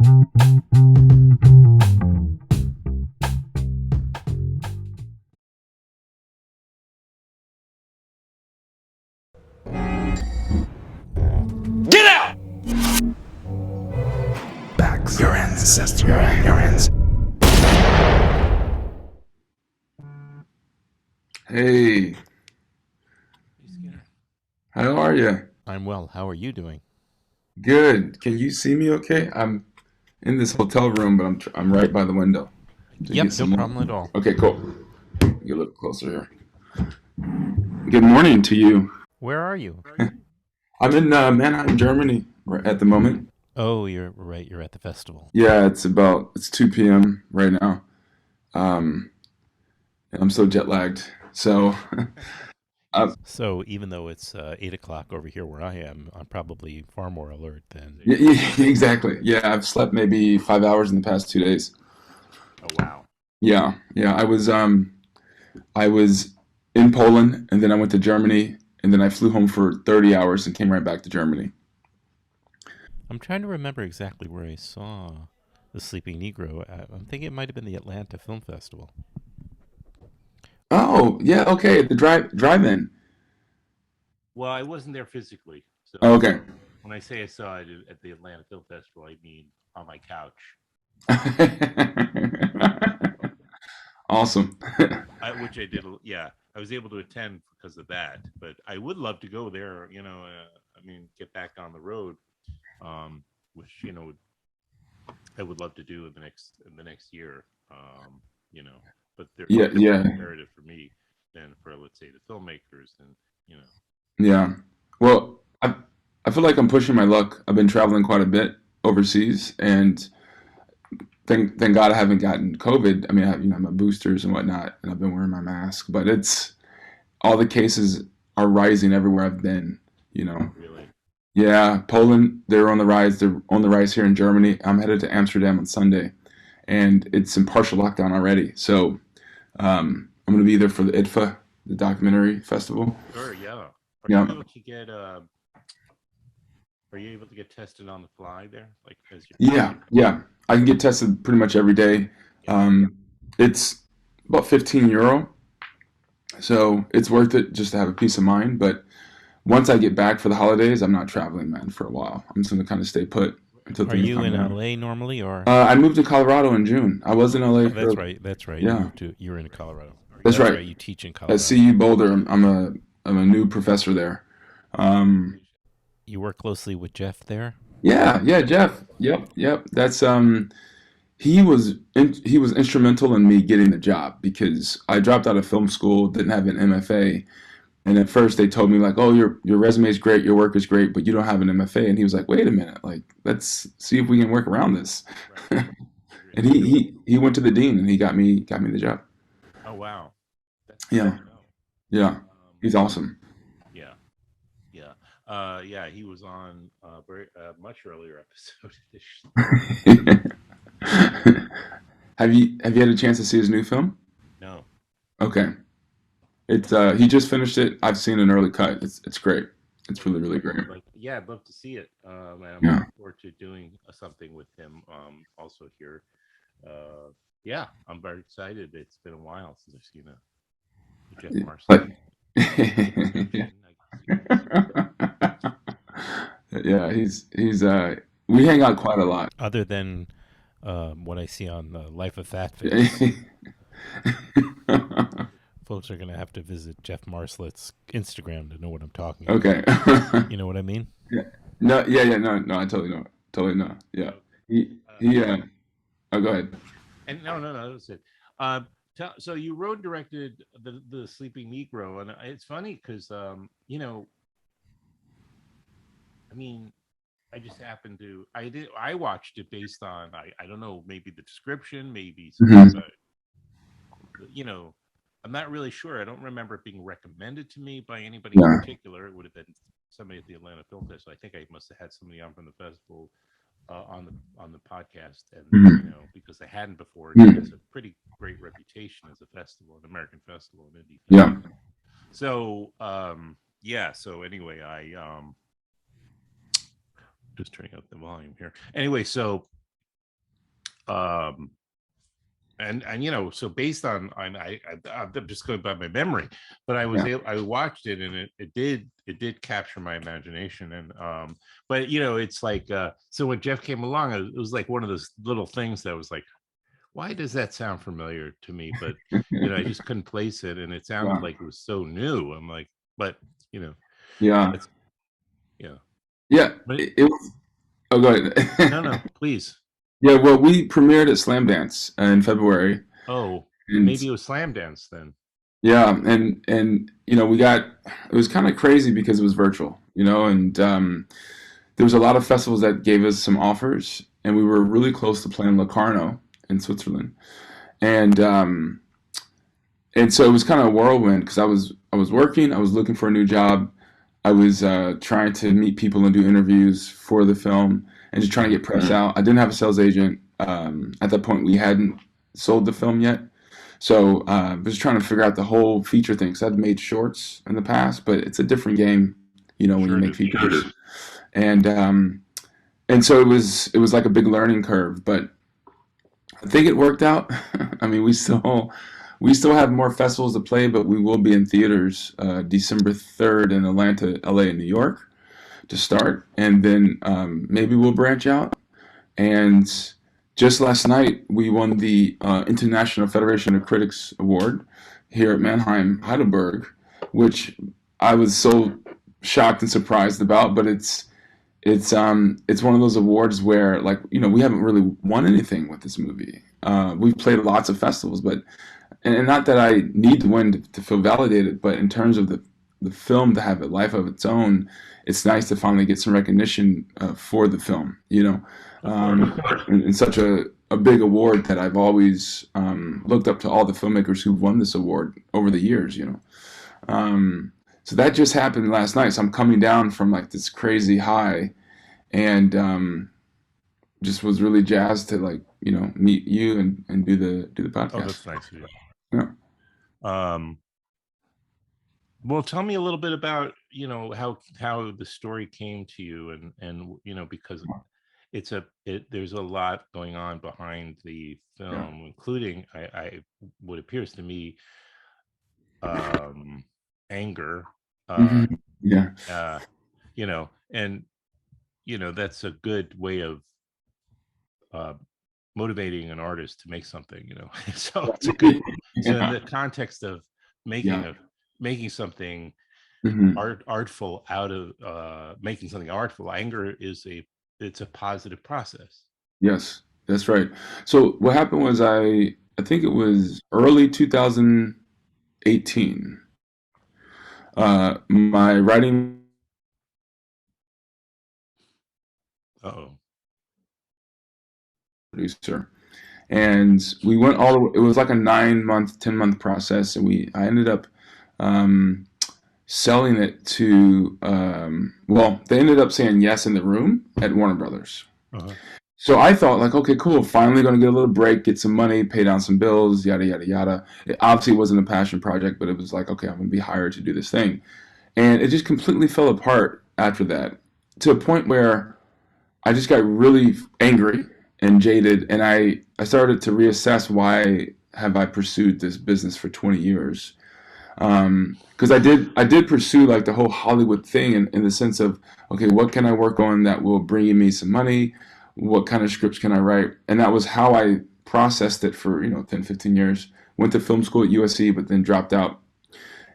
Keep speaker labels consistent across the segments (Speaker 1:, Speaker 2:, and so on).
Speaker 1: Get out!
Speaker 2: Backs your ancestors. Your hands.
Speaker 3: Hey, how are you?
Speaker 1: I'm well. How are you doing?
Speaker 3: Good. Can you see me okay? I'm in this hotel room, but I'm right by the window to get
Speaker 1: Yep, no
Speaker 3: some more.
Speaker 1: problem at all.
Speaker 3: Okay, cool. Get a little closer here. Good morning to you.
Speaker 1: Where are you?
Speaker 3: I'm in Mannheim, Germany at the moment.
Speaker 1: Oh, you're right. You're at the festival.
Speaker 3: Yeah, it's 2 p.m. right now. Um, and I'm so jet lagged. So, uh,
Speaker 1: So even though it's 8 o'clock over here where I am, I'm probably far more alert than.
Speaker 3: exactly. Yeah, I've slept maybe 5 hours in the past 2 days.
Speaker 1: Oh wow.
Speaker 3: Yeah, yeah. I was in Poland, and then I went to Germany, and then I flew home for 30 hours and came right back to Germany.
Speaker 1: I'm trying to remember exactly where I saw the Sleeping Negro. I'm thinking it might have been the Atlanta Film Festival.
Speaker 3: Oh, yeah, okay, at the drive-in.
Speaker 4: Well, I wasn't there physically. So
Speaker 3: Oh, okay.
Speaker 4: when I say I saw it at the Atlanta Film Festival, I mean on my couch.
Speaker 3: Awesome.
Speaker 4: Which I did. Yeah, I was able to attend because of that. But I would love to go there. I mean, get back on the road, which I would love to do in the next year. But there's
Speaker 3: Yeah,
Speaker 4: nothing more
Speaker 3: yeah,
Speaker 4: imperative for me than for, let's say, the filmmakers and
Speaker 3: yeah. Well, I feel like I'm pushing my luck. I've been traveling quite a bit overseas, and thank God I haven't gotten COVID. I mean, I have, my boosters and whatnot, and I've been wearing my mask, but it's all the cases are rising everywhere I've been, you know.
Speaker 4: really.
Speaker 3: Yeah, Poland, they're on the rise. They're on the rise here in Germany. I'm headed to Amsterdam on Sunday, and it's in partial lockdown already. So I'm going to be there for the IDFA, the documentary festival.
Speaker 4: Sure, yeah.
Speaker 3: Yeah,
Speaker 4: Are you able to get tested on the fly there? Like as
Speaker 3: yeah, yeah. I can get tested pretty much every day.
Speaker 4: yeah.
Speaker 3: It's about 15 euro, so it's worth it just to have a peace of mind. But once I get back for the holidays, I'm not traveling, man, for a while. I'm just going to kind of stay put until
Speaker 1: Are
Speaker 3: things
Speaker 1: you
Speaker 3: calm
Speaker 1: in
Speaker 3: down.
Speaker 1: LA normally, or?
Speaker 3: I moved to Colorado in June. I was in LA
Speaker 1: Oh,
Speaker 3: for,
Speaker 1: that's right. That's right.
Speaker 3: yeah,
Speaker 1: You're in Colorado.
Speaker 3: that's
Speaker 1: That's
Speaker 3: right.
Speaker 1: right. You teach in
Speaker 3: At
Speaker 1: Colorado.
Speaker 3: CU Boulder, I'm a new professor there. Um,
Speaker 1: You work closely with Jeff there.
Speaker 3: yeah, yeah, Jeff. Yep, yep. That's he was instrumental in me getting the job because I dropped out of film school, didn't have an MFA, and at first they told me like, "Oh, your resume is great, your work is great, but you don't have an MFA." And he was like, "Wait a minute, like let's see if we can work around this."
Speaker 4: Right.
Speaker 3: And he went to the dean and he got me the job.
Speaker 4: Oh wow, that's good
Speaker 3: Yeah,
Speaker 4: to know.
Speaker 3: yeah. He's awesome.
Speaker 4: Yeah, yeah, yeah. He was on very much earlier episode.
Speaker 3: Have you had a chance to see his new film?
Speaker 4: No,
Speaker 3: Okay. It's he just finished it. I've seen an early cut. It's great. It's really, really great.
Speaker 4: yeah, I'd love to see it. And I'm
Speaker 3: Yeah.
Speaker 4: looking forward to doing something with him. Also here. Yeah, I'm very excited. It's been a while since I've seen a Jeff
Speaker 3: Like
Speaker 4: Marsley
Speaker 3: yeah.
Speaker 4: adaptation.
Speaker 3: Yeah, he's we hang out quite a lot.
Speaker 1: Other than what I see on the Life of Fat Face, folks are going to have to visit Jeff Marslett's Instagram to know what I'm talking about.
Speaker 3: Okay.
Speaker 1: You know what I mean?
Speaker 3: Yeah. No, yeah, yeah, no, no, I totally know. Totally know. Yeah. He oh, go ahead.
Speaker 4: And no, that's it. So you wrote and directed the Sleeping Negro, and it's funny because I mean, I just happened to I watched it based on I don't know, maybe the description, maybe
Speaker 3: Mhm.
Speaker 4: you know I'm not really sure. I don't remember it being recommended to me by anybody in
Speaker 3: Yeah.
Speaker 4: particular. It would have been somebody at the Atlanta Film Festival. I think I must have had somebody on from the festival on the podcast, and
Speaker 3: Mhm.
Speaker 4: because I hadn't before. It
Speaker 3: Mhm.
Speaker 4: has a pretty great reputation as a festival, an American festival, an indie
Speaker 3: Yeah.
Speaker 4: festival. So yeah. So anyway, I just turning up the volume here. Anyway, so um, and so based on I'm just going by my memory, but
Speaker 3: Yeah.
Speaker 4: I watched it, and it did capture my imagination. And but it's like so when Jeff came along, it was like one of those little things that was like, why does that sound familiar to me? But I just couldn't place it, and it sounded
Speaker 3: Yeah.
Speaker 4: like it was so new. I'm like, but you know
Speaker 3: Yeah.
Speaker 4: that's yeah.
Speaker 3: Yeah.
Speaker 4: But
Speaker 3: It was. Oh, go
Speaker 4: no,
Speaker 3: ahead.
Speaker 4: no, please.
Speaker 3: Yeah. Well, we premiered at Slam Dance in February,
Speaker 4: Oh,
Speaker 3: and
Speaker 4: maybe it was Slam Dance then.
Speaker 3: yeah, and we got it was kind of crazy because it was virtual, and there was a lot of festivals that gave us some offers, and we were really close to playing Locarno in Switzerland, and um, and so it was kind of a whirlwind because I was working, I was looking for a new job, I was trying to meet people and do interviews for the film, and just trying to get press out. I didn't have a sales agent at that point. We hadn't sold the film yet, so I was trying to figure out the whole feature thing. Because I'd made shorts in the past, but it's a different game, when you
Speaker 4: Sure it
Speaker 3: make
Speaker 4: is.
Speaker 3: features. And so it was like a big learning curve, but I think it worked out. I mean, we still have more festivals to play, but we will be in theaters December 3rd in Atlanta, LA, and New York to start, and then maybe we'll branch out. And just last night, we won the International Federation of Critics Award here at Mannheim, Heidelberg, which I was so shocked and surprised about. But it's one of those awards where, like, we haven't really won anything with this movie. We've played lots of festivals, but and not that I need to win to feel validated, but in terms of the film to have a life of its own, it's nice to finally get some recognition for the film.
Speaker 4: Of course.
Speaker 3: In such a big award that I've always looked up to all the filmmakers who've won this award over the years. So that just happened last night. So I'm coming down from like this crazy high, and just was really jazzed to, like, meet you and do the
Speaker 4: Oh,
Speaker 3: podcast.
Speaker 4: that's nice of you.
Speaker 3: Yeah.
Speaker 4: Um, well, tell me a little bit about how the story came to you, and because there's a lot going on behind the
Speaker 3: Yeah.
Speaker 4: film, including what appears to me um anger, uh
Speaker 3: Hmm. Yeah.
Speaker 4: uh and that's a good way of uh motivating an artist to make something. So it's a good, so in
Speaker 3: Yeah.
Speaker 4: the context of making
Speaker 3: Yeah.
Speaker 4: a making something
Speaker 3: Hmm.
Speaker 4: artful out of making something artful, anger it's a positive process.
Speaker 3: Yes, that's right. So what happened was I think it was early 2018. My writing
Speaker 4: Uh-oh.
Speaker 3: producer, and we went all the way, it was like a 9 month, 10 month process, and I ended up um, selling it to well, they ended up saying yes in the room at Warner Brothers.
Speaker 4: Uh-huh.
Speaker 3: So I thought, like, okay, cool, finally going to get a little break, get some money, pay down some bills, yada yada yada. It obviously wasn't a passion project, but it was like, okay, I'm going to be hired to do this thing, and it just completely fell apart after that, to a point where I just got really angry and jaded, and I started to reassess, why have I pursued this business for 20 years? Because I did pursue, like, the whole Hollywood thing, in the sense of, okay, what can I work on that will bring me some money? What kind of scripts can I write? And that was how I processed it for 10, 15 years. Went to film school at USC, but then dropped out.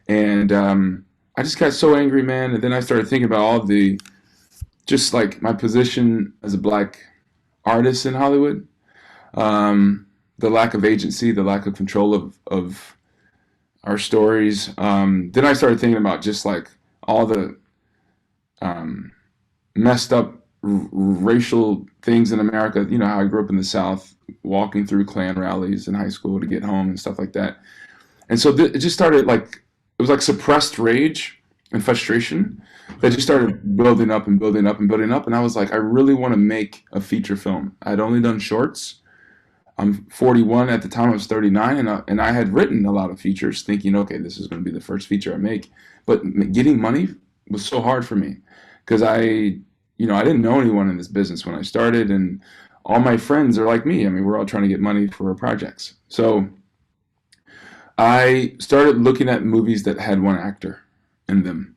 Speaker 3: And I just got so angry, man. And then I started thinking about all the, just like, my position as a black artist in Hollywood, the lack of agency, the lack of control of our stories. Then I started thinking about just, like, all the um, messed up racial things in America. You know how I grew up in the South, walking through Klan rallies in high school to get home and stuff like that. And so it just started, like, it was like suppressed rage and frustration that just started building up and building up and building up. And I was like, I really want to make a feature film. I'd only done shorts. I'm 41 at the time. I was 39, and I had written a lot of features, thinking, okay, this is going to be the first feature I make. But getting money was so hard for me, because I didn't know anyone in this business when I started, and all my friends are like me. I mean, we're all trying to get money for our projects. So I started looking at movies that had one actor in them,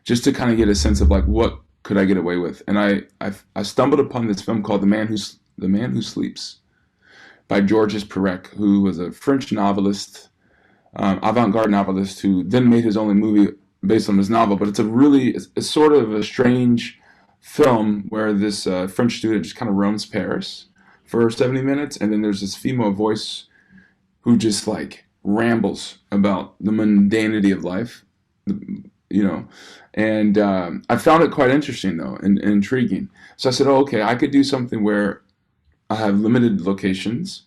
Speaker 3: just to kind of get a sense of like what could I get away with. And I stumbled upon this film called The Man Who Sleeps by Georges Perec, who was a French novelist, avant-garde novelist, who then made his only movie based on his novel. But it's sort of a strange film where this French student just kind of roams Paris for 70 minutes, and then there's this female voice who just like rambles about the mundanity of life, you know. And I found it quite interesting though, and intriguing. So I said, oh, okay, I could do something where I have limited locations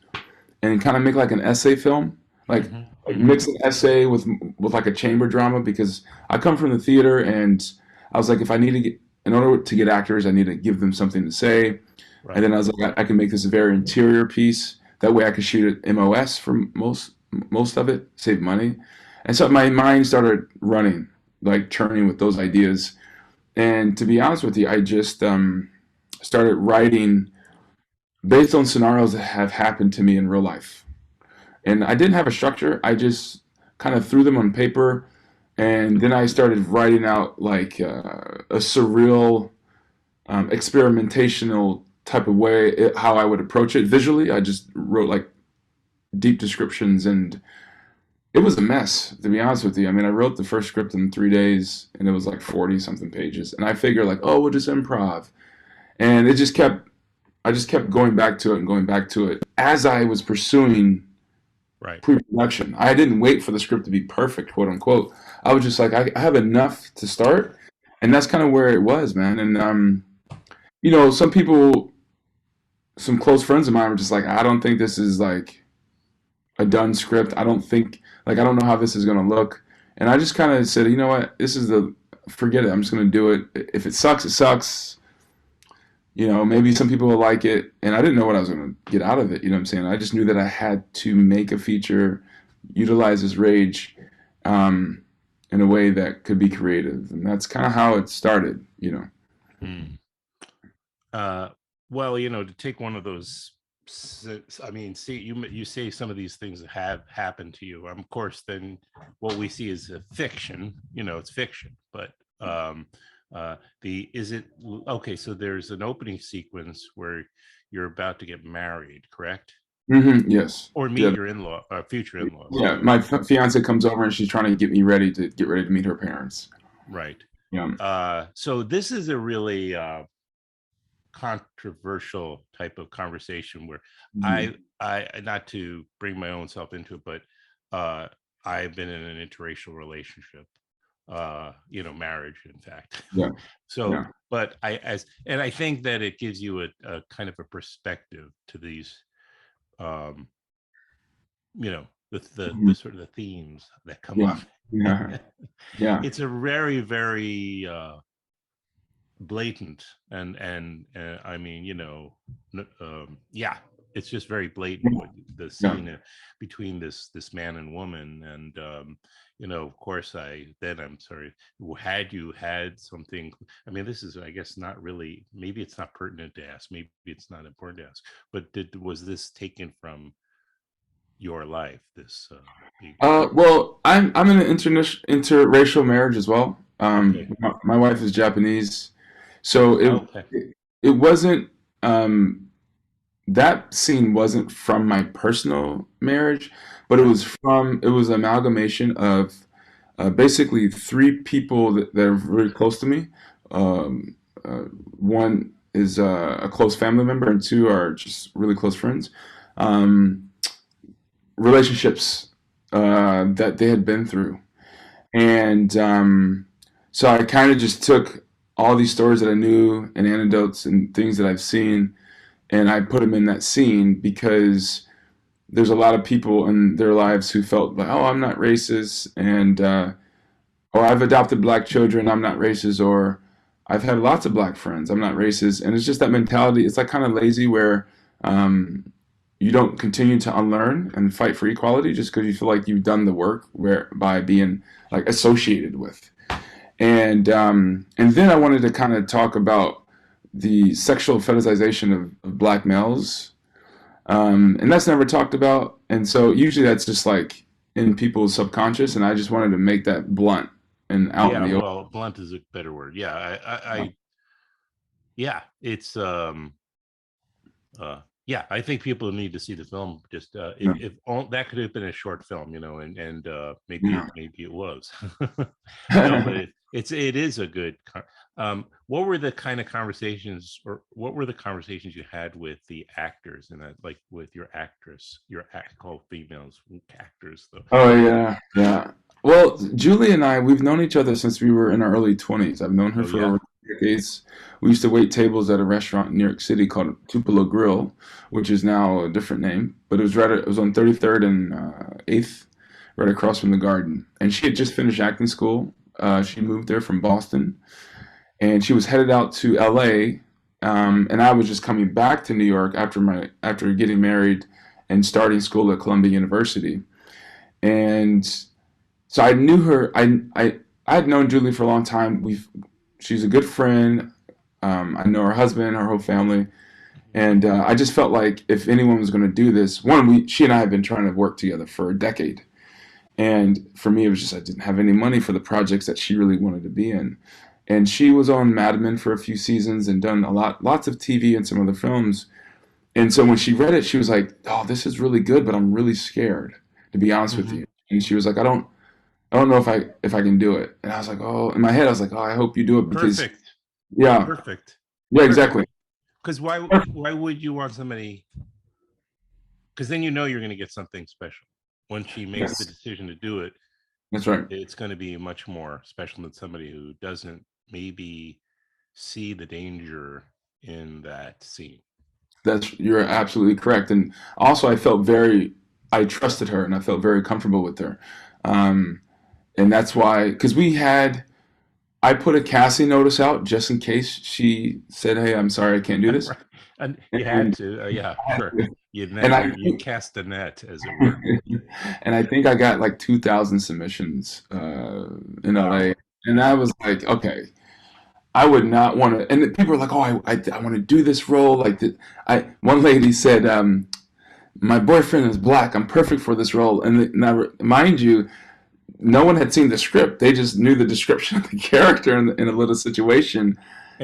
Speaker 3: and kind of make like an essay film, like,
Speaker 4: Hmm.
Speaker 3: like
Speaker 4: Hmm.
Speaker 3: mix an essay with like a chamber drama, because I come from the theater, and I was like, if I need to get in order to get actors, I need to give them something to say. And
Speaker 4: Right.
Speaker 3: then I was like, I can make this a very interior piece. That way, I could shoot it MOS for most of it, save money. And so my mind started running, like churning with those ideas. And to be honest with you, I just started writing based on scenarios that have happened to me in real life. And I didn't have a structure. I just kind of threw them on paper, and then I started writing out like a surreal, experimentational type of way how I would approach it visually. I just wrote like deep descriptions, and it was a mess, to be honest with you. I mean, I wrote the first script in 3 days, and it was like 40 something pages. And I figured like, oh, we'll just improv, and it just kept. I just kept going back to it and going back to it as I was pursuing
Speaker 4: Right.
Speaker 3: pre-production. I didn't wait for the script to be perfect, quote unquote. I was just like, I have enough to start, and that's kind of where it was, man. And some people, some close friends of mine were just like, I don't think this is like a done script. I don't think, like, I don't know how this is gonna look. And I just kind of said, you know what, forget it. I'm just gonna do it. If it sucks, it sucks. Maybe some people will like it, and I didn't know what I was going to get out of it. You know what I'm saying? I just knew that I had to make a feature, utilize this rage, um, in a way that could be creative, and that's kind of how it started.
Speaker 4: Hmm. Uh, well, to take one of those, I mean, see, you say some of these things that have happened to you. Of course, then what we see is a fiction. It's fiction, but the is it okay? So there's an opening sequence where you're about to get married, correct?
Speaker 3: Yes.
Speaker 4: Or
Speaker 3: Yeah.
Speaker 4: meet your future in-laws.
Speaker 3: Yeah. My fiance comes over and she's trying to get ready to meet her parents.
Speaker 4: Right.
Speaker 3: Yeah.
Speaker 4: So this is a really controversial type of conversation where
Speaker 3: Mhm.
Speaker 4: I not to bring my own self into it, but uh I've been in an interracial relationship, marriage, in fact.
Speaker 3: Yeah.
Speaker 4: So,
Speaker 3: Yeah.
Speaker 4: but I think that it gives you a kind of a perspective to these, um, the
Speaker 3: Mhm.
Speaker 4: sort of the themes that come
Speaker 3: Yeah.
Speaker 4: up.
Speaker 3: Yeah. Yeah.
Speaker 4: It's a very, very blatant, and I mean, yeah, it's just very blatant what the
Speaker 3: Yeah.
Speaker 4: scene between this man and woman. And of course, I'm sorry, had you had something, I mean, this is, I guess, not really, maybe it's not pertinent to ask, maybe it's not important to ask, but was this taken from your life, this big
Speaker 3: Well, I'm in an interracial marriage as well.
Speaker 4: Okay.
Speaker 3: My wife is Japanese, so
Speaker 4: Okay.
Speaker 3: it wasn't that scene wasn't from my personal marriage, but
Speaker 4: Right.
Speaker 3: it was amalgamation of basically three people that are very close to me. Um, One is a close family member, and two are just really close friends. Um, Relationships that they had been through. And so I kind of just took all these stories that I knew and anecdotes and things that I've seen, and I put them in that scene because there's a lot of people in their lives who felt like, oh, I'm not racist, and or I've adopted black children, I'm not racist, or I've had lots of black friends, I'm not racist. And it's just that mentality. It's like kind of lazy where um, you don't continue to unlearn and fight for equality just because you feel like you've done the work where by being like associated with. And then I wanted to kind of talk about the sexual fetishization of black males, and that's never talked about. And so usually that's just like in people's subconscious, and I just wanted to make that blunt and out in
Speaker 4: Yeah,
Speaker 3: the open.
Speaker 4: well, blunt is a better word. Yeah, yeah, it's yeah, I think people need to see the film. Just
Speaker 3: Yeah,
Speaker 4: if all, that could have been a short film, you know, and
Speaker 3: yeah.
Speaker 4: maybe it was. No, but it is a good. What were the kind of conversations, or what were the conversations you had with the actors and that, like with your actress, your act called females actors though?
Speaker 3: Oh yeah, yeah. Well, Julie and I, we've known each other since we were in our early 20s. I've known her
Speaker 4: Oh
Speaker 3: for
Speaker 4: yeah.
Speaker 3: over decades. We used to wait tables at a restaurant in New York City called Tupelo Grill, which is now a different name, but it was on 33rd and 8th, right across from the Garden. And she had just finished acting school. She moved there from Boston, and she was headed out to LA. And I was just coming back to New York after getting married and starting school at Columbia University. And so I knew her. I had known Julie for a long time. She's a good friend. I know her husband, her whole family, and I just felt like if anyone was going to do this, she and I had been trying to work together for a decade, and for me, it was just I didn't have any money for the projects that she really wanted to be in, and she was on Mad Men for a few seasons and done lots of TV and some other films. And so when she read it, she was like, "Oh, this is really good, but I'm really scared, to be honest with
Speaker 4: Hmm.
Speaker 3: you." And she was like, I don't know if I can do it." And I was like, "Oh," in my head, I was like, "Oh, I hope you do it because,
Speaker 4: Perfect,
Speaker 3: yeah,
Speaker 4: perfect,
Speaker 3: yeah,
Speaker 4: perfect.
Speaker 3: exactly."
Speaker 4: Because why would you want somebody? Because then you know you're going to get something special. When she makes the
Speaker 3: Yes,
Speaker 4: decision to do it,
Speaker 3: that's right.
Speaker 4: it's going to be much more special than somebody who doesn't maybe see the danger in that scene.
Speaker 3: You're absolutely correct. And also, I trusted her and I felt very comfortable with her. Um, and that's why, because I put a casting notice out just in case she said, "Hey, I'm sorry, I can't do this."
Speaker 4: Right. And you had
Speaker 3: And
Speaker 4: to, yeah, sure.
Speaker 3: and
Speaker 4: You cast the net, as it were.
Speaker 3: and I think I got like 2,000 submissions in
Speaker 4: Wow.
Speaker 3: LA, and I was like, okay, I would not want to. And people were like, "Oh, I want to do this role." Like, one lady said, "My boyfriend is black. I'm perfect for this role." And now, mind you, no one had seen the script. They just knew the description of the character in a little situation,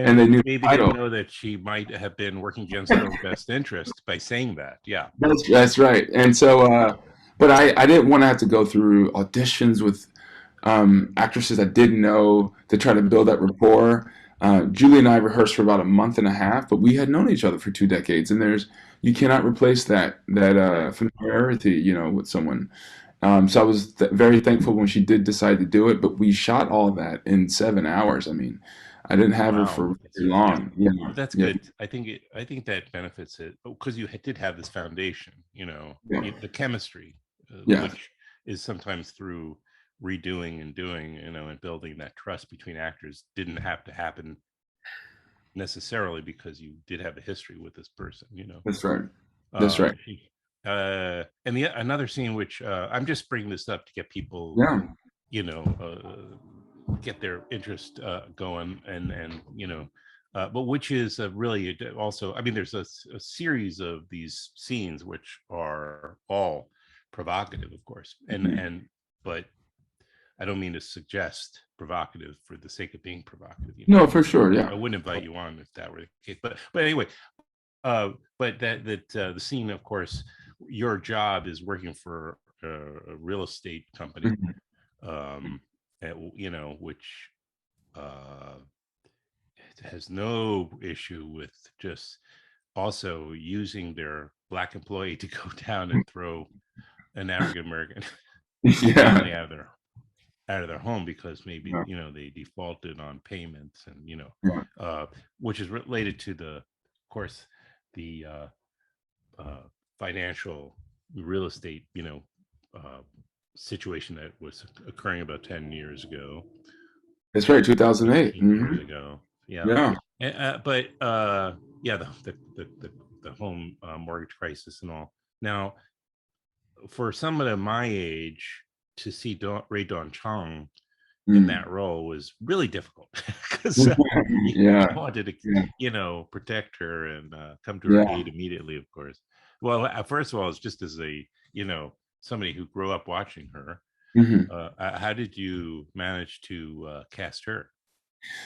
Speaker 3: and they
Speaker 4: And
Speaker 3: knew
Speaker 4: maybe
Speaker 3: the
Speaker 4: didn't
Speaker 3: title.
Speaker 4: know that she might have been working against her own best interest by saying that. Yeah.
Speaker 3: That's right. And so, but I didn't want to have to go through auditions with actresses I didn't know to try to build that rapport. Julie and I rehearsed for about a month and a half, but we had known each other for 2 decades, and you cannot replace that
Speaker 4: Right.
Speaker 3: familiarity, with someone. So I was very thankful when she did decide to do it, but we shot all of that in 7 hours. I mean, I didn't have her
Speaker 4: Wow.
Speaker 3: for
Speaker 4: That's
Speaker 3: very
Speaker 4: yeah.
Speaker 3: long.
Speaker 4: But that's
Speaker 3: Yeah,
Speaker 4: good. I think that benefits it because you did have this foundation, you know,
Speaker 3: yeah,
Speaker 4: the chemistry,
Speaker 3: yeah.
Speaker 4: which is sometimes through redoing and doing, you know, and building that trust between actors didn't have to happen necessarily because you did have a history with this person, you know.
Speaker 3: That's right. That's right.
Speaker 4: She, and the another scene which I'm just bringing this up to get people,
Speaker 3: Yeah,
Speaker 4: you know, get their interest going, and you know, but which is really also, I mean, there's a series of these scenes which are all provocative, of course,
Speaker 3: mhm.
Speaker 4: and but I don't mean to suggest provocative for the sake of being provocative. You know,
Speaker 3: No, for sure.
Speaker 4: I
Speaker 3: Yeah.
Speaker 4: wouldn't invite you on if that were the case. But anyway, but the scene, of course, your job is working for a real estate company,
Speaker 3: Mhm.
Speaker 4: you know, which uh, has no issue with just also using their black employee to go down and throw an African American
Speaker 3: Yeah.
Speaker 4: family out of their home because maybe,
Speaker 3: Yeah.
Speaker 4: you know, they defaulted on payments, and you know,
Speaker 3: Yeah.
Speaker 4: which is related to the, of course, the uh, financial real estate, you know, uh, situation that was occurring about 10 years ago,
Speaker 3: That's right. 2008.
Speaker 4: 15 years ago. Yeah.
Speaker 3: Yeah.
Speaker 4: But yeah, the home mortgage crisis and all. Now, for someone of my age to see Ray Don Chong in
Speaker 3: Mm.
Speaker 4: that role was really difficult because you
Speaker 3: Yeah,
Speaker 4: wanted to,
Speaker 3: yeah,
Speaker 4: protect her and come to her
Speaker 3: yeah.
Speaker 4: aid immediately, of course. Well, first of all, it's just as a, somebody who grew up watching her.
Speaker 3: Hmm.
Speaker 4: How did you manage to cast her?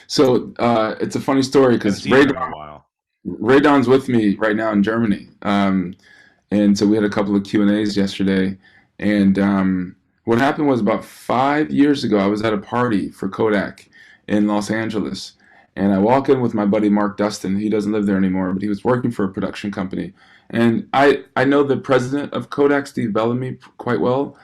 Speaker 3: So it's a funny story
Speaker 4: I haven't
Speaker 3: because
Speaker 4: seen her in a while.
Speaker 3: Ray Don's with me right now in Germany. And so we had a couple of Q&As yesterday. And what happened was about 5 years ago, I was at a party for Kodak in Los Angeles. And I walk in with my buddy Mark Dustin. He doesn't live there anymore, but he was working for a production company. And I know the president of Kodak, Steve Bellamy, quite well.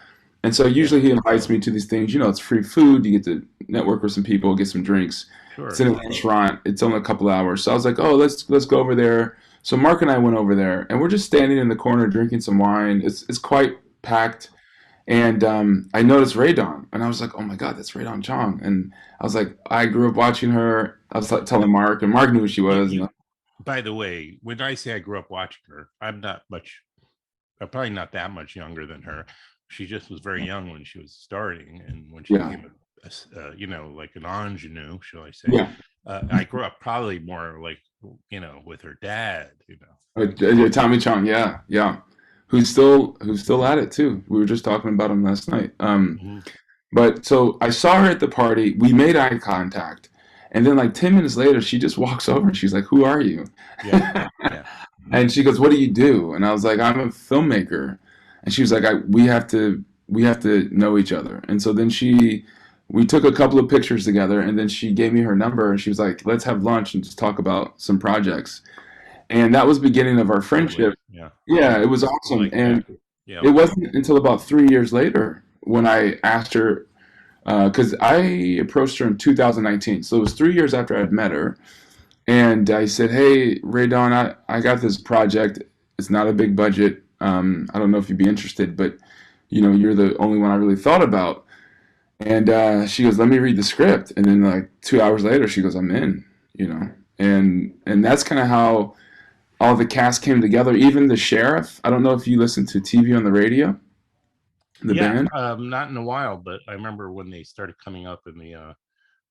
Speaker 3: And so
Speaker 4: Yeah,
Speaker 3: usually he invites me to these things. You know, it's free food. You get to network with some people, get some drinks. It's
Speaker 4: sure.
Speaker 3: in a restaurant. It's only a couple hours. So I was like, oh, let's go over there. So Mark and I went over there, and we're just standing in the corner drinking some wine. It's quite packed, and I noticed Ray Dawn, and I was like, oh my God, that's Ray Dawn Chong. And I was like, I grew up watching her. I was like, telling Mark, and Mark knew who she
Speaker 4: You,
Speaker 3: was.
Speaker 4: you,
Speaker 3: And
Speaker 4: by the way, when I say I grew up watching her, I'm probably not that much younger than her. She just was very young when she was starting, and when she
Speaker 3: yeah,
Speaker 4: became like an ingenue, shall I say?
Speaker 3: yeah.
Speaker 4: I grew up probably more like, with her dad.
Speaker 3: Tommy Chong, yeah, yeah. Who's still at it too. We were just talking about him last night.
Speaker 4: Mhm.
Speaker 3: But so I saw her at the party. We made eye contact, and then like 10 minutes later, she just walks over and she's like, "Who are you?"
Speaker 4: Yeah, yeah.
Speaker 3: And she goes, "What do you do?" And I was like, "I'm a filmmaker." And she was like, we have to know each other." And so then we took a couple of pictures together, and then she gave me her number, and she was like, "Let's have lunch and just talk about some projects." And that was the beginning of our
Speaker 4: Lovely.
Speaker 3: friendship.
Speaker 4: Yeah,
Speaker 3: Yeah,
Speaker 4: yeah.
Speaker 3: it was
Speaker 4: I
Speaker 3: awesome.
Speaker 4: like
Speaker 3: And
Speaker 4: that. Yeah.
Speaker 3: it wasn't until about 3 years later when I asked her, because I approached her in 2019. So it was 3 years after I'd met her. And I said, "Hey, Ray Dawn, I got this project. It's not a big budget. I don't know if you'd be interested, but you're the only one I really thought about." And she goes, "Let me read the script." And then like 2 hours later, she goes, "I'm in." And that's kind of how all the cast came together. Even the sheriff. I don't know if you listen to TV on the radio, the
Speaker 4: Yeah,
Speaker 3: band.
Speaker 4: not in a while, but I remember when they started coming up in the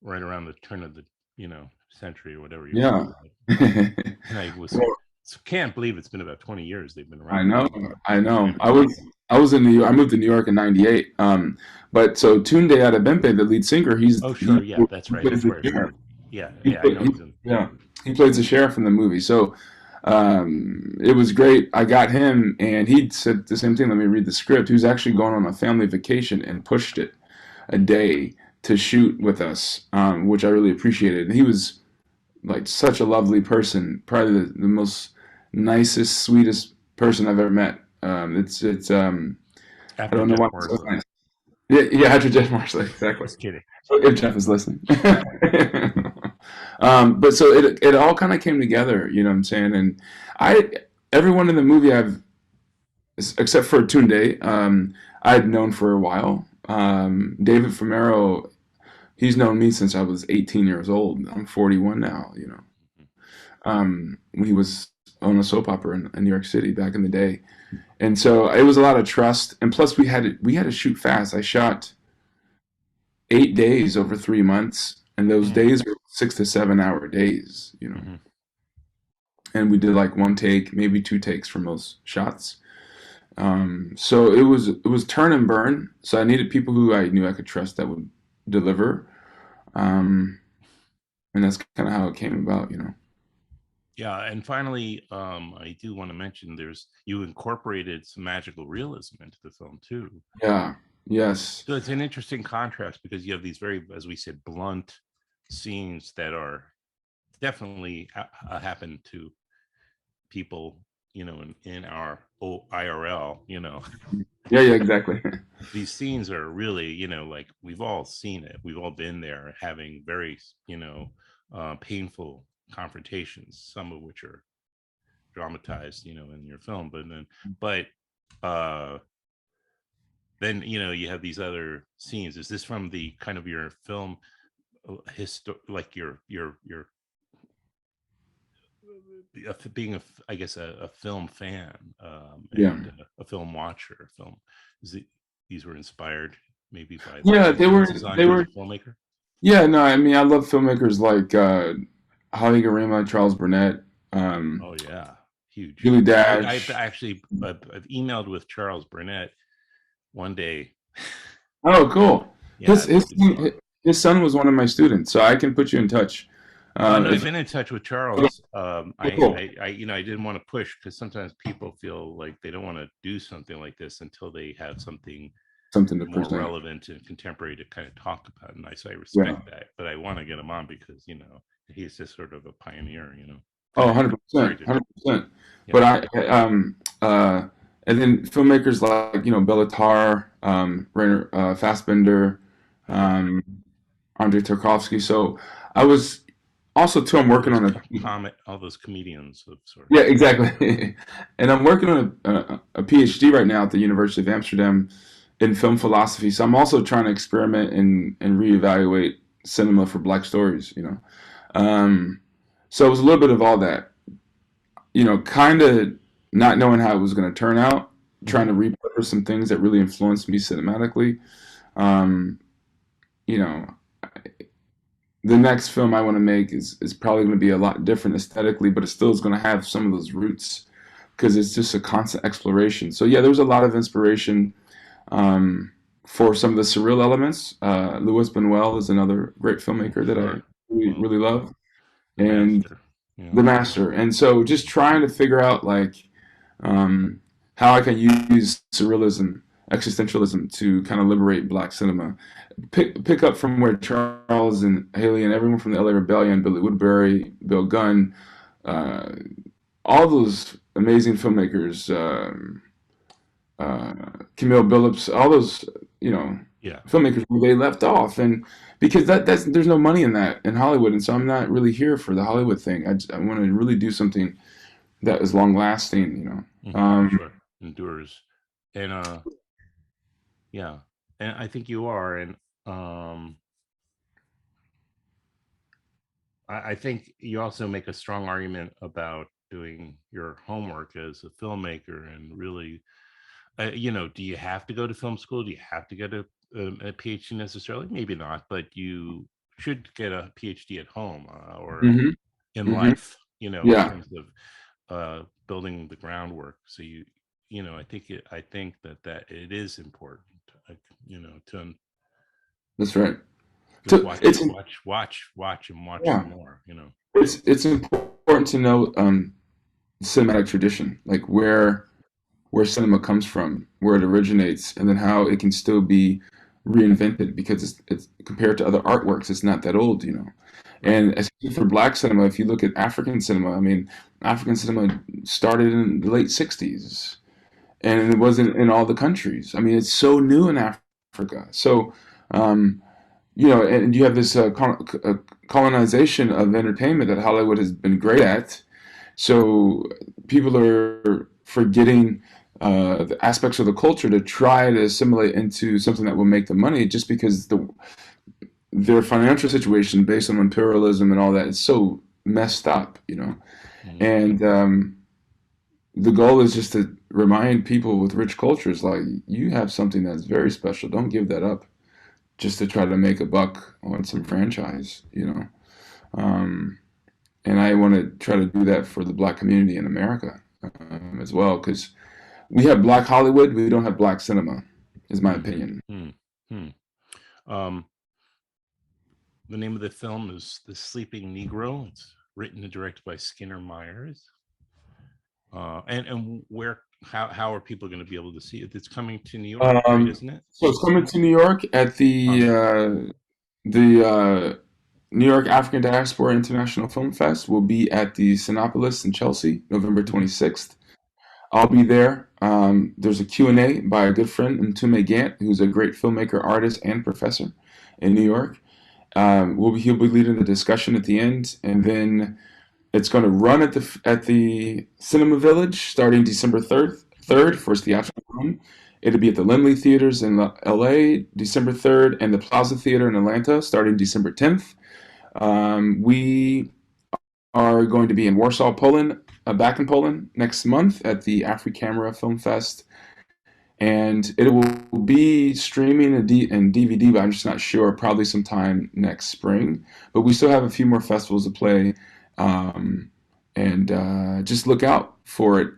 Speaker 4: right around the turn of the century or whatever you want to
Speaker 3: Yeah.
Speaker 4: call it. And I
Speaker 3: Well,
Speaker 4: can't believe it's been about 20 years they've been
Speaker 3: I
Speaker 4: around.
Speaker 3: know, I know.
Speaker 4: Time
Speaker 3: I
Speaker 4: flies.
Speaker 3: was I was in New York. I moved to New York in '98. But so Tunde Adebempe, the lead singer,
Speaker 4: Oh,
Speaker 3: he
Speaker 4: sure. Yeah, that's right.
Speaker 3: plays
Speaker 4: That's
Speaker 3: the
Speaker 4: where I heard
Speaker 3: sheriff.
Speaker 4: him. Yeah,
Speaker 3: He,
Speaker 4: yeah, I
Speaker 3: play,
Speaker 4: know
Speaker 3: he
Speaker 4: he's in.
Speaker 3: yeah he plays the sheriff in the movie. So it was great. I got him, and he said the same thing. Let me read the script. He was actually going on a family vacation and pushed it a day to shoot with us, which I really appreciated. And he was like such a lovely person, probably the most nicest, sweetest person I've ever met. It's I
Speaker 4: After
Speaker 3: don't know
Speaker 4: Jeff
Speaker 3: why it's so
Speaker 4: Morsley.
Speaker 3: nice. Yeah, yeah, after Jeff Marshall, exactly.
Speaker 4: Just kidding.
Speaker 3: If Jeff is listening. But so it all kind of came together, you know what I'm saying? And I everyone in the movie except for Tunde, I had known for a while. David Famero, he's known me since I was 18 years old. I'm 41 now, when he was on a soap opera in New York City back in the day. And so it was a lot of trust. And plus we had to shoot fast. I shot 8 days over 3 months, and those
Speaker 4: Mm,
Speaker 3: days were 6 to 7 hour days.
Speaker 4: hmm.
Speaker 3: And we did like one take, maybe two takes for most shots. So it was turn and burn. So I needed people who I knew I could trust that would deliver. Um, and that's kind of how it came about.
Speaker 4: Yeah, and finally, I do want to mention you incorporated some magical realism into the film too.
Speaker 3: Yeah. Yes.
Speaker 4: So it's an interesting contrast because you have these very, as we said, blunt scenes that are definitely happen to people, in our IRL.
Speaker 3: Yeah. Yeah. Exactly.
Speaker 4: These scenes are really, like we've all seen it. We've all been there, having very, painful confrontations, some of which are dramatized, in your film. But uh, then you have these other scenes. Is this from the kind of your film like your being I guess a film fan
Speaker 3: Yeah.
Speaker 4: and a film watcher? These were inspired. maybe by the
Speaker 3: Yeah,
Speaker 4: influences on
Speaker 3: they
Speaker 4: you as
Speaker 3: were
Speaker 4: a filmmaker?
Speaker 3: yeah, no, I mean I love filmmakers like Holly Garima, Charles Burnett,
Speaker 4: Oh yeah, huge.
Speaker 3: Julie
Speaker 4: I've
Speaker 3: Dadge.
Speaker 4: actually I've emailed with Charles Burnett one day.
Speaker 3: Oh, cool.
Speaker 4: Yeah,
Speaker 3: His
Speaker 4: that'd
Speaker 3: his
Speaker 4: be fun.
Speaker 3: his son was one of my students, so I can put you in touch.
Speaker 4: No, I've
Speaker 3: If
Speaker 4: been in touch with
Speaker 3: oh,
Speaker 4: Charles.
Speaker 3: cool,
Speaker 4: I didn't want to push because sometimes people feel like they don't want to do something like this until they have something
Speaker 3: something to
Speaker 4: more
Speaker 3: present.
Speaker 4: relevant and contemporary to kind of talk about. And I
Speaker 3: Yeah.
Speaker 4: respect that, but I want to get him on because he's just sort of a pioneer. Go
Speaker 3: Oh,
Speaker 4: ahead.
Speaker 3: 100%,
Speaker 4: Sorry to interrupt.
Speaker 3: 100%.
Speaker 4: Yeah.
Speaker 3: But and then filmmakers like, Bellatar, Rainer Fassbinder,
Speaker 4: Yeah.
Speaker 3: um, Andrei Tarkovsky. So I was also too. I'm
Speaker 4: All
Speaker 3: working
Speaker 4: those
Speaker 3: on a
Speaker 4: all those comedians of
Speaker 3: yeah,
Speaker 4: sorts.
Speaker 3: exactly. And I'm working on a PhD right now at the University of Amsterdam in film philosophy. So I'm also trying to experiment and reevaluate cinema for Black stories. Um, so it was a little bit of all that. Kind of not knowing how it was going to turn out, trying
Speaker 4: Hmm.
Speaker 3: to repurpose some things that really influenced me cinematically. Um, you know, the next film I want to make is probably going to be a lot different aesthetically, but it still is going to have some of those roots because it's just a constant exploration. So yeah, there was a lot of inspiration um, for some of the surreal elements. Louis Buñuel is another great filmmaker that I
Speaker 4: Sure.
Speaker 3: really,
Speaker 4: Well,
Speaker 3: really love,
Speaker 4: the
Speaker 3: and
Speaker 4: master. Yeah.
Speaker 3: the master. And so just trying to figure out like um, how I can use surrealism, existentialism to kind of liberate Black cinema. Pick up from where Charles and Haley and everyone from the LA Rebellion, Billy Woodbury, Bill Gunn, uh, all those amazing filmmakers, uh, Camille Billups, all those
Speaker 4: Yeah.
Speaker 3: filmmakers where they left off, and because that's there's no money in that in Hollywood, and so I'm not really here for the Hollywood thing. I want to really do something that is long lasting.
Speaker 4: Sure. Endures. And yeah. And I think you are. And um I think you also make a strong argument about doing your homework as a filmmaker and really, do you have to go to film school? Do you have to get a PhD necessarily? Maybe not, but you should get a PhD at home or
Speaker 3: Hmm.
Speaker 4: in
Speaker 3: Hmm.
Speaker 4: life, in
Speaker 3: Yeah,
Speaker 4: terms of building the groundwork. So I think that it is important, uh, to
Speaker 3: that's right.
Speaker 4: just watch,
Speaker 3: It's
Speaker 4: watch, watch, watch, and watch
Speaker 3: yeah,
Speaker 4: some more.
Speaker 3: it's important to know cinematic tradition, like where cinema comes from, where it originates, and then how it can still be reinvented because it's compared to other artworks, it's not that old.
Speaker 4: Right.
Speaker 3: And especially for Black cinema, if you look at African cinema, I mean, African cinema started in the late '60s, and it wasn't in all the countries. I mean, it's so new in Africa. So, um, and you have this colonization of entertainment that Hollywood has been great at. So people are forgetting the aspects of the culture to try to assimilate into something that will make them money, just because their financial situation based on imperialism and all that is so messed up.
Speaker 4: Mhm.
Speaker 3: And the goal is just to remind people with rich cultures, like, you have something that's very special. Don't give that up just to try to make a buck on some franchise. Um, and I want to try to do that for the Black community in America as well, because we have Black Hollywood, we don't have Black cinema, is my
Speaker 4: Hmm.
Speaker 3: opinion.
Speaker 4: Hmm. Hmm. Um, the name of the film is The Sleeping Negro. It's written and directed by Skinner Myers. And where how are people going to be able to see it? It's coming to New York, right?
Speaker 3: Um,
Speaker 4: Isn't it?
Speaker 3: so it's coming to New York at
Speaker 4: Um,
Speaker 3: the New York African Diaspora International Film Fest. Will be at the Sinopolis in Chelsea, November
Speaker 4: mhm.
Speaker 3: 26th. I'll be there. There's a Q&A by a good friend, Mtume Gant, who's a great filmmaker, artist, and professor in New York. He'll be leading the discussion at the end, and then it's going to run at the Cinema Village starting December 3rd
Speaker 4: Okay.
Speaker 3: for its theatrical run. It'll be at the Laemmle Theaters in LA December 3rd and the Plaza Theater in Atlanta starting December 10th. We are going to be in Warsaw, Poland, back in Poland next month at the Africamera Film Fest. and it will be streaming and DVD, but I'm just not sure. Probably sometime next spring. But we still have a few more festivals to play, um, and just look out for it.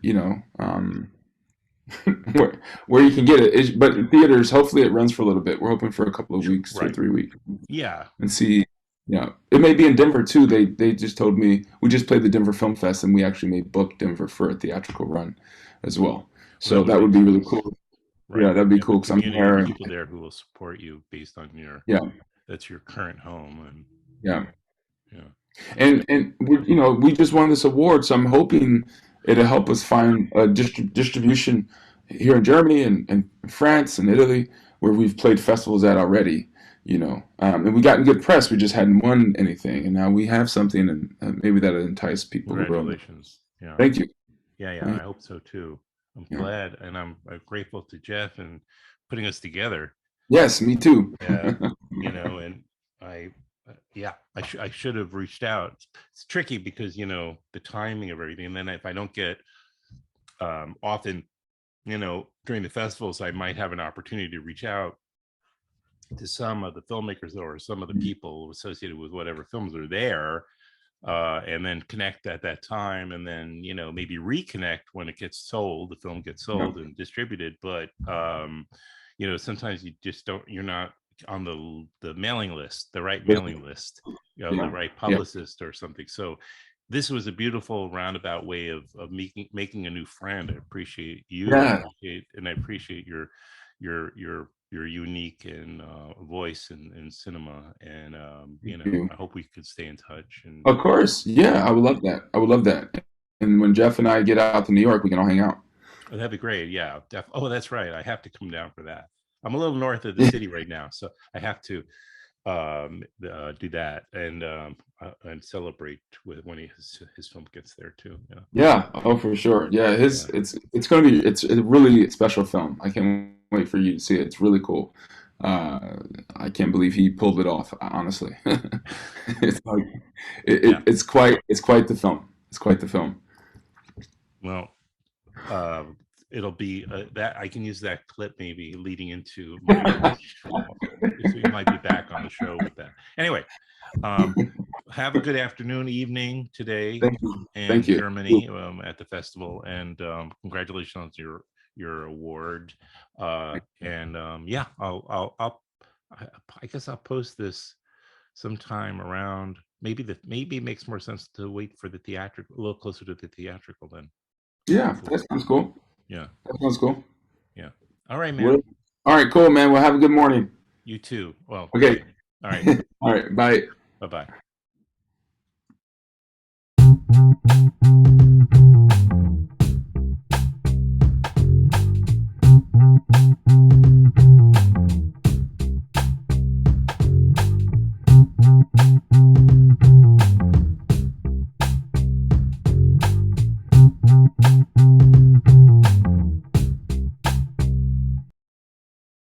Speaker 3: Where you can get it. But in theaters, hopefully, it runs for a little bit. We're hoping for a couple of weeks, two or
Speaker 4: Right.
Speaker 3: 3 weeks,
Speaker 4: Yeah.
Speaker 3: and see. It may be in Denver too. They just told me we just played the Denver Film Fest, and we actually may book Denver for a theatrical run as well.
Speaker 4: Well, that
Speaker 3: So
Speaker 4: would
Speaker 3: that
Speaker 4: make
Speaker 3: would be really
Speaker 4: sense.
Speaker 3: cool. Yeah,
Speaker 4: Right.
Speaker 3: that'd be
Speaker 4: You have a
Speaker 3: cool because I'm
Speaker 4: community of
Speaker 3: there.
Speaker 4: people there who will support you based on your
Speaker 3: Yeah,
Speaker 4: that's your current home, and
Speaker 3: yeah.
Speaker 4: yeah, that's
Speaker 3: And we just won this award, so I'm hoping it'll help us find a distribution here in Germany and France and Italy where we've played festivals at already. And we gotten good press. We just hadn't won anything, and now we have something, and maybe that'll entice people to go.
Speaker 4: congratulations. Yeah.
Speaker 3: Thank you.
Speaker 4: Yeah, I
Speaker 3: Thank
Speaker 4: hope so too. I'm
Speaker 3: you. Yeah.
Speaker 4: glad, and I'm grateful to Jeff and putting us together.
Speaker 3: Yes, me too.
Speaker 4: Yeah, and I, yeah, I should have reached out. It's tricky because the timing of everything, and then if I don't get often, during the festivals, I might have an opportunity to reach out to some of the filmmakers or some of the people associated with whatever films are there, and then connect at that time, and then maybe reconnect when it gets sold, the film gets
Speaker 3: Yeah.
Speaker 4: sold and distributed. But sometimes you just don't, you're not on the mailing list, the right mailing list, the
Speaker 3: Yeah.
Speaker 4: right
Speaker 3: Yeah.
Speaker 4: publicist or something. So this was a beautiful roundabout way of making a new friend. I appreciate you.
Speaker 3: Yeah.
Speaker 4: I appreciate your unique and voice in cinema, and
Speaker 3: Thank you.
Speaker 4: I hope we could stay in touch. And
Speaker 3: Of course. Yeah, I would love that. I would love that. And when Jeff and I get out to New York, we can all hang out.
Speaker 4: oh, that'd be great. Yeah, oh, that's right, I have to come down for that. I'm a little north of the city right now, so I have to do that and celebrate with when his film gets there too. Yeah.
Speaker 3: Yeah, oh for sure. Yeah,
Speaker 4: Yeah.
Speaker 3: it's gonna be it's a really special film. I can't wait for you to see it. It's really cool. Uh, I can't believe he pulled it off, honestly. It's like
Speaker 4: Yeah.
Speaker 3: it's quite the film. It's quite the film.
Speaker 4: Well, uh, it'll be that I can use that clip maybe leading into my so you might be back on the show with that. Anyway, have a good afternoon, evening today
Speaker 3: Thank you.
Speaker 4: in
Speaker 3: Thank you.
Speaker 4: Germany at the festival, and congratulations on your award. And yeah, I guess I'll post this sometime around maybe it makes more sense to wait for the theatrical, a little closer to the theatrical then.
Speaker 3: Yeah,
Speaker 4: Hopefully.
Speaker 3: that sounds cool.
Speaker 4: Yeah.
Speaker 3: That sounds cool.
Speaker 4: Yeah. All right, man.
Speaker 3: Well, all right, cool, man. Well, have a good morning.
Speaker 4: You too. Well,
Speaker 3: Okay.
Speaker 4: great. All right.
Speaker 3: All right, bye.
Speaker 4: Bye-bye.